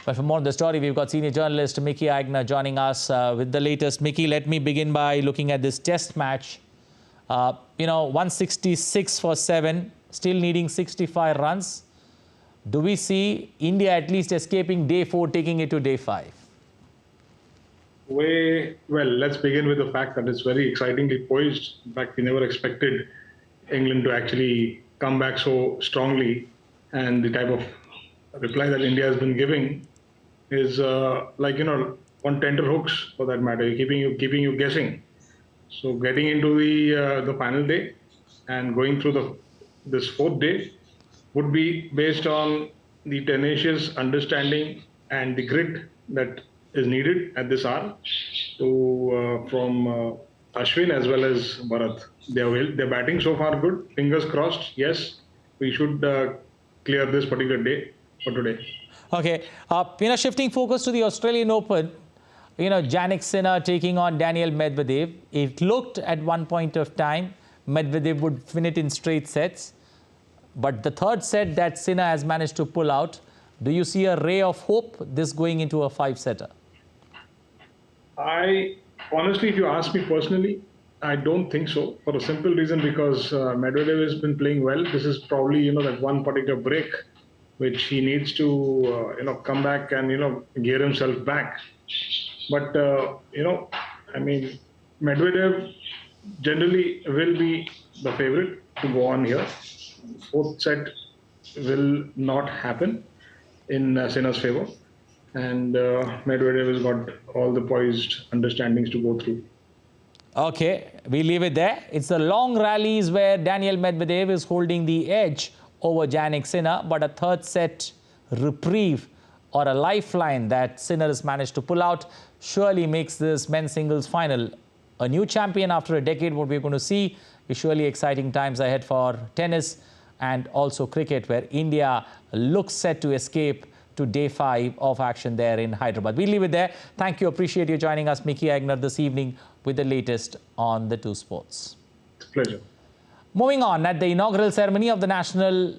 But for more on the story, we've got senior journalist Mickey Aigner joining us with the latest. Mickey, let me begin by looking at this test match. 166 for 7, still needing 65 runs. Do we see India at least escaping day 4, taking it to day 5? Well, let's begin with the fact that it's very excitingly poised. In fact, we never expected England to actually come back so strongly. And the type of reply that India has been giving is on tenter hooks for that matter, keeping you guessing. So getting into the final day and going through this 4th day would be based on the tenacious understanding and the grit that is needed at this hour from Ashwin as well as Bharat. They're batting so far good. Fingers crossed. Yes, we should clear this particular day for today. Okay, shifting focus to the Australian Open, Jannik Sinner taking on Daniel Medvedev. It looked at one point of time Medvedev would win it in straight sets, but the third set that Sinner has managed to pull out. Do you see a ray of hope this going into a 5-setter? Honestly, if you ask me personally, I don't think so, for a simple reason, because Medvedev has been playing well. This is probably that one particular break which he needs to come back and gear himself back. But Medvedev generally will be the favorite to go on here. 4th set will not happen in Sinner's favor, and Medvedev has got all the poised understandings to go through. Okay, we leave it there. It's the long rallies where Daniel Medvedev is holding the edge over Jannik Sinner, but a third set reprieve or a lifeline that Sinner has managed to pull out surely makes this men's singles final a new champion after a decade. What we're going to see is surely exciting times ahead for tennis and also cricket, where India looks set to escape to day 5 of action there in Hyderabad. We'll leave it there. Thank you. Appreciate you joining us, Mickey Aigner, this evening with the latest on the 2 sports. Pleasure. Moving on, at the inaugural ceremony of the National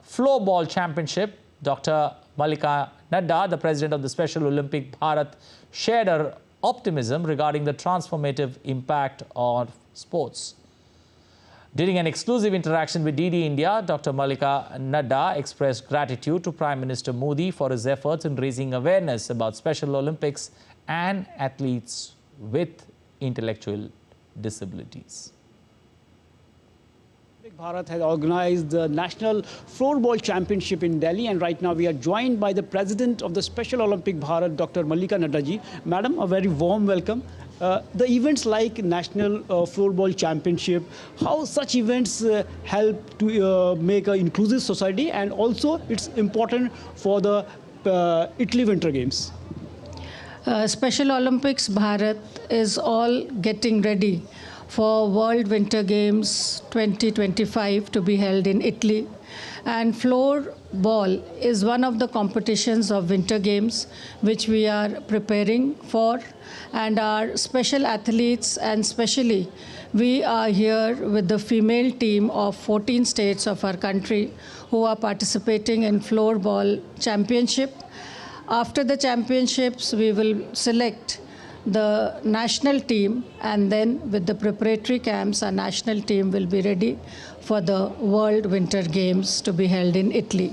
Floorball Championship, Dr. Malika Nadda, the president of the Special Olympic Bharat, shared her optimism regarding the transformative impact on sports. During an exclusive interaction with DD India, Dr. Malika Nadda expressed gratitude to Prime Minister Modi for his efforts in raising awareness about Special Olympics and athletes' with intellectual disabilities. Bharat has organized the National Floorball Championship in Delhi, and right now we are joined by the President of the Special Olympic Bharat, Dr. Mallika Naddaji. Madam, a very warm welcome. The events like National Floorball Championship, how such events help to make an inclusive society, and also it's important for the Italy Winter Games. Special Olympics Bharat is all getting ready for World Winter Games 2025 to be held in Italy. And floorball is one of the competitions of Winter Games which we are preparing for. And our special athletes, and especially we are here with the female team of 14 states of our country who are participating in floorball championship. After the championships, we will select the national team, and then with the preparatory camps, our national team will be ready for the World Winter Games to be held in Italy.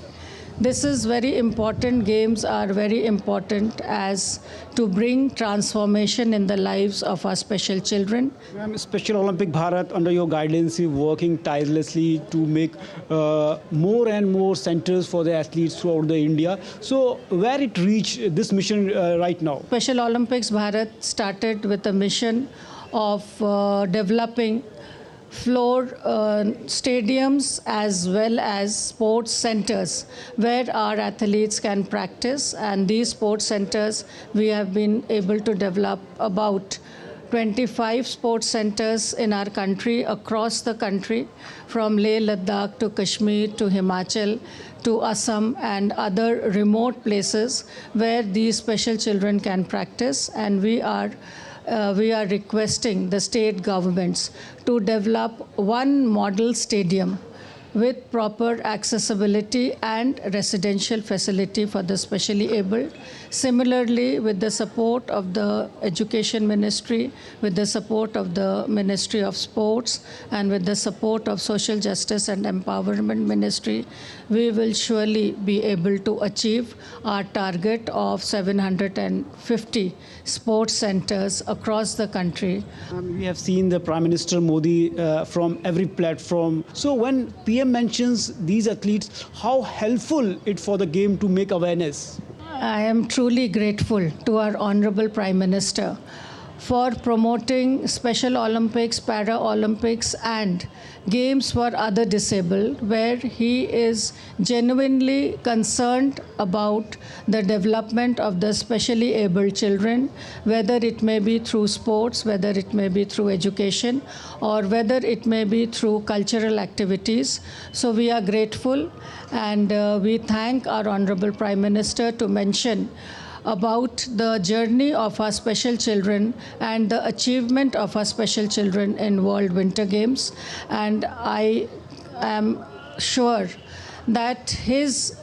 This is very important. Games are very important as to bring transformation in the lives of our special children. Special Olympic Bharat, under your guidance, is working tirelessly to make more and more centers for the athletes throughout the India. So where it reached this mission right now? Special Olympics Bharat started with a mission of developing floor stadiums as well as sports centers where our athletes can practice, and these sports centers we have been able to develop about 25 sports centers in our country, across the country, from Leh Ladakh to Kashmir to Himachal to Assam and other remote places where these special children can practice. And we are requesting the state governments to develop one model stadium with proper accessibility and residential facility for the specially abled. Similarly, with the support of the Education Ministry, with the support of the Ministry of Sports, and with the support of Social Justice and Empowerment Ministry, we will surely be able to achieve our target of 750 sports centers across the country. We have seen the Prime Minister Modi from every platform. So when PM mentions these athletes, how helpful it for the game to make awareness? I am truly grateful to our Honorable Prime Minister for promoting Special Olympics, Para-Olympics and games for other disabled, where he is genuinely concerned about the development of the specially abled children, whether it may be through sports, whether it may be through education, or whether it may be through cultural activities. So we are grateful, and we thank our Honorable Prime Minister to mention about the journey of our special children and the achievement of our special children in World Winter Games. And I am sure that his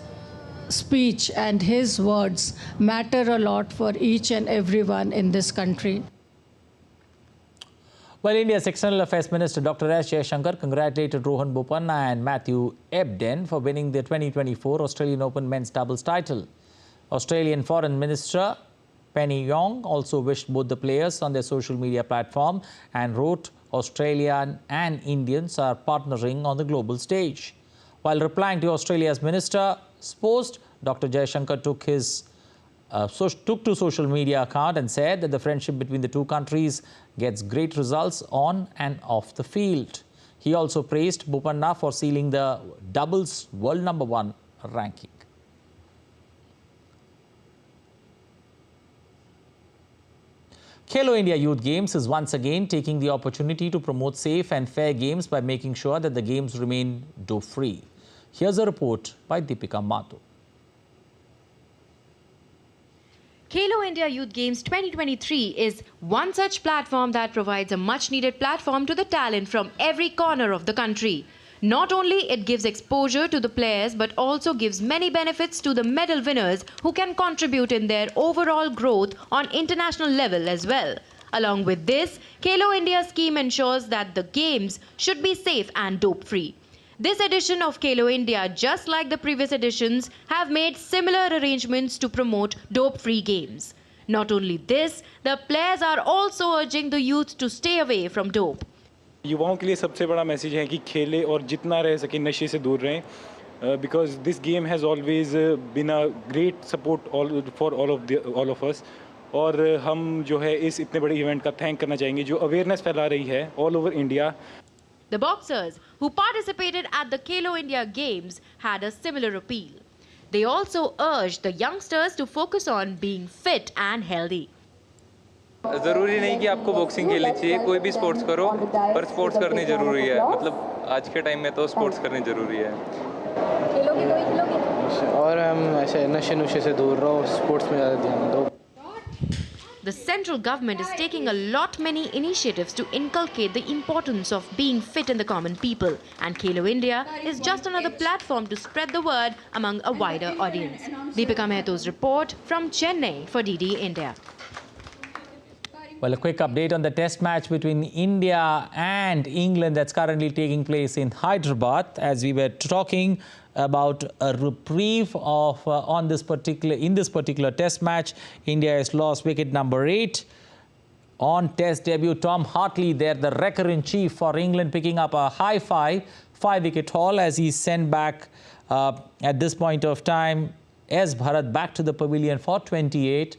speech and his words matter a lot for each and everyone in this country. Well, India's External Affairs Minister Dr. S. Jaishankar congratulated Rohan Bopanna and Matthew Ebden for winning the 2024 Australian Open men's doubles title. Australian Foreign Minister Penny Yong also wished both the players on their social media platform and wrote, "Australian and Indians are partnering on the global stage." While replying to Australia's minister's post, Dr. Jaishankar took to social media account and said that the friendship between the two countries gets great results on and off the field. He also praised Bopanna for sealing the doubles world #1 ranking. Khelo India Youth Games is once again taking the opportunity to promote safe and fair games by making sure that the games remain dope-free. Here's a report by Deepika Mato. Khelo India Youth Games 2023 is one such platform that provides a much-needed platform to the talent from every corner of the country. Not only it gives exposure to the players, but also gives many benefits to the medal winners who can contribute in their overall growth on international level as well. Along with this, Khelo India scheme ensures that the games should be safe and dope-free. This edition of Khelo India, just like the previous editions, have made similar arrangements to promote dope-free games. Not only this, the players are also urging the youth to stay away from dope. युवाओं के लिए सबसे बड़ा message है कि खेले और जितना रह सके नशे से दूर रहें, because this game has always been a great support for all of us. और हम जो है इस इतने बड़े इवेंट का थैंक करना चाहेंगे जो अवेयरनेस फैला रही है all over India. The boxers who participated at the Khelo India Games had a similar appeal. They also urged the youngsters to focus on being fit and healthy. ज़रूरी नहीं कि आपको बॉक्सिंग खेलनी चाहिए, कोई भी स्पोर्ट्स करो, पर स्पोर्ट्स करनी ज़रूरी है. मतलब आज के टाइम में तो स्पोर्ट्स करनी ज़रूरी है. खेलोगे तो ही खेलोगे. और हम ऐसे नशे से दूर रहो, स्पोर्ट्स में ज़्यादा ध्यान दो. The central government is taking a lot many initiatives to inculcate the importance of being fit in the common people, and Khelo India is just another platform to spread the word among a wider audience. Deepika Mehto's report from Chennai for DD India. Well, a quick update on the test match between India and England that's currently taking place in Hyderabad. As we were talking about a reprieve of in this particular test match, India has lost wicket number 8 on test debut. Tom Hartley there, the wrecker-in-chief for England, picking up a high 5-wicket haul as he sent back at this point of time S. Bharat back to the pavilion for 28.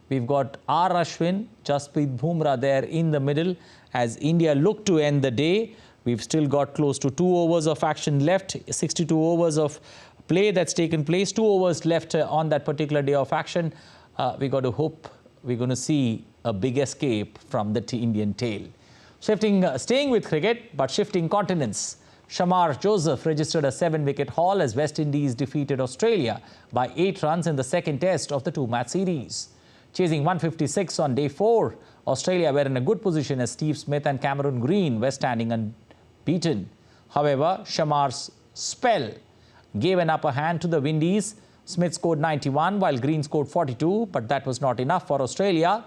We've got R. Ashwin, Jasprit Bumrah there in the middle as India look to end the day. We've still got close to 2 overs of action left, 62 overs of play that's taken place, 2 overs left on that particular day of action. We got to hope we're going to see a big escape from the Indian tail. Staying with cricket, but shifting continents. Shamar Joseph registered a 7-wicket haul as West Indies defeated Australia by 8 runs in the second test of the 2-match series. Chasing 156 on day 4, Australia were in a good position as Steve Smith and Cameron Green were standing unbeaten. However, Shamar's spell gave an upper hand to the Windies. Smith scored 91 while Green scored 42, but that was not enough for Australia.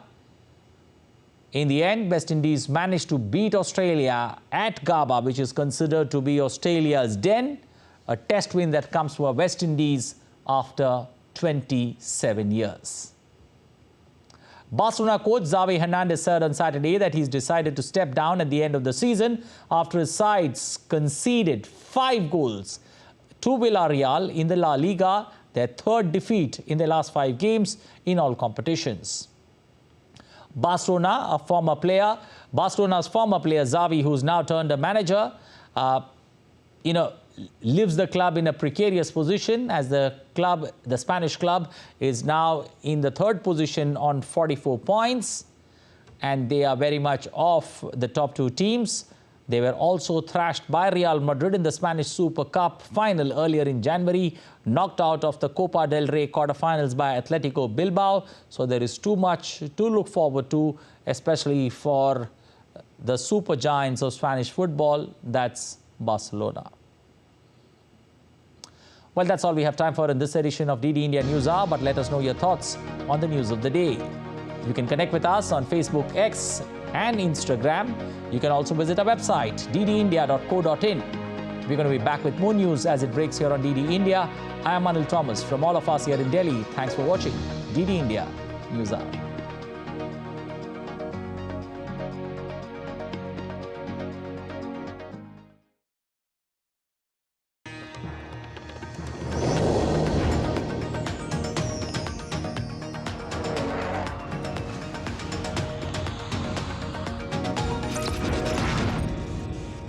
In the end, West Indies managed to beat Australia at Gabba, which is considered to be Australia's den, a test win that comes for West Indies after 27 years. Barcelona coach Xavi Hernandez said on Saturday that he's decided to step down at the end of the season after his sides conceded 5 goals to Villarreal in the La Liga, their 3rd defeat in their last 5 games in all competitions. Barcelona's former player Xavi, who's now turned a manager, leaves the club in a precarious position as the Spanish club is now in the 3rd position on 44 points and they are very much off the top 2 teams. They were also thrashed by Real Madrid in the Spanish Super Cup final earlier in January, knocked out of the Copa del Rey quarterfinals by Atletico Bilbao. So there is too much to look forward to, especially for the super giants of Spanish football, that's Barcelona. Well, that's all we have time for in this edition of DD India News Hour, but let us know your thoughts on the news of the day. You can connect with us on Facebook, X and Instagram. You can also visit our website, ddindia.co.in. We're going to be back with more news as it breaks here on DD India. I am Anil Thomas. From all of us here in Delhi, thanks for watching DD India News Hour.